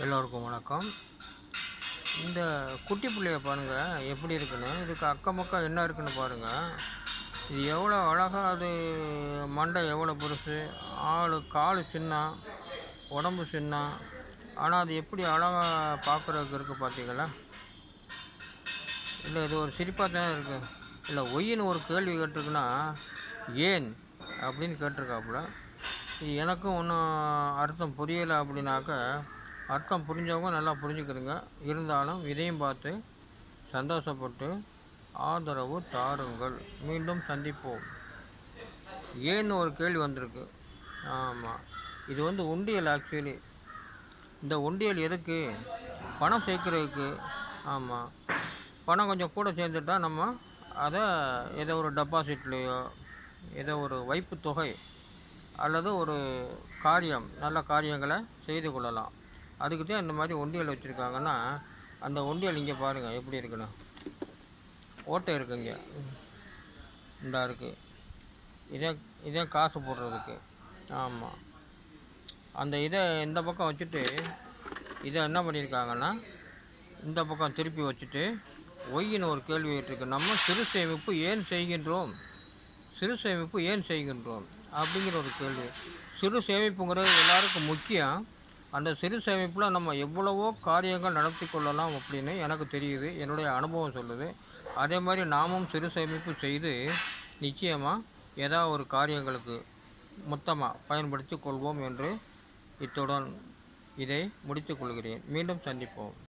எல்லோருக்கும் வணக்கம். இந்த குட்டி பிள்ளைய பாருங்கள் எப்படி இருக்குன்னு. இதுக்கு அக்கம் பக்கம் என்ன இருக்குன்னு பாருங்கள். இது எவ்வளோ அழகாக, அது மண்டை எவ்வளோ பெருசு, கால் சின்ன, உடம்பு சின்ன. ஆனால் அது எப்படி அழகாக பார்க்குறதுக்கு இருக்குது பார்த்தீங்களா? இல்லை, இது ஒரு சிரிப்பாக தானே இருக்குது. இல்லை, ஒய்யின்னு ஒரு கேள்வி கேட்டிருக்குன்னா ஏன் அப்படின்னு கேட்டிருக்காப்புல. இது எனக்கும் ஒன்றும் அர்த்தம் புரியலை. அப்படின்னாக்க அர்த்தம் புரிஞ்சவங்க நல்லா புரிஞ்சுக்கிறங்க. இருந்தாலும் இதையும் பார்த்து சந்தோஷப்பட்டு ஆதரவு தாருங்கள். மீண்டும் சந்திப்போம். ஏன்னு ஒரு கேள்வி வந்திருக்கு. ஆமாம், இது உண்டியல். ஆக்சுவலி இந்த உண்டியல் எதுக்கு? பணம் சேர்க்குறதுக்கு. ஆமாம், பணம் கொஞ்சம் கூட சேர்ந்துட்டா நம்ம அதை ஏதோ ஒரு டெபாசிட்லேயோ, ஏதோ ஒரு வைப்பு தொகை அல்லது ஒரு காரியம், நல்ல காரியங்களை செய்து கொள்ளலாம். அதுக்கு தான் இந்த மாதிரி உண்டியல் வச்சுருக்காங்கன்னா, அந்த உண்டியல் இங்கே பாருங்கள் எப்படி இருக்குன்னு. ஓட்டை இருக்குங்க, இந்தா இருக்குது. இதே காசு போடுறதுக்கு. ஆமாம், அந்த இதை இந்த பக்கம் வச்சுட்டு இதை என்ன பண்ணியிருக்காங்கன்னா இந்த பக்கம் திருப்பி வச்சுட்டு ஒய்யின்னு ஒரு கேள்வி கேட்டிருக்கு. நம்ம சிறு சேமிப்பு ஏன் செய்கின்றோம், சிறு சேமிப்பு ஏன் செய்கின்றோம் அப்படிங்கிற ஒரு கேள்வி. சிறு சேமிப்புங்கிறது எல்லாருக்கும் முக்கியம். அந்த சிறு சேமிப்பில் நம்ம எவ்வளவோ காரியங்கள் நடத்தி கொள்ளலாம் அப்படின்னு எனக்கு தெரியுது, என்னுடைய அனுபவம் சொல்லுது. அதே மாதிரி நாமும் சிறு சேமிப்பு செய்து நிச்சயமாக ஏதாவது ஒரு காரியங்களுக்கு மொத்தமாக பயன்படுத்தி கொள்வோம் என்று இத்துடன் இதை முடித்துக் கொள்கிறேன். மீண்டும் சந்திப்போம்.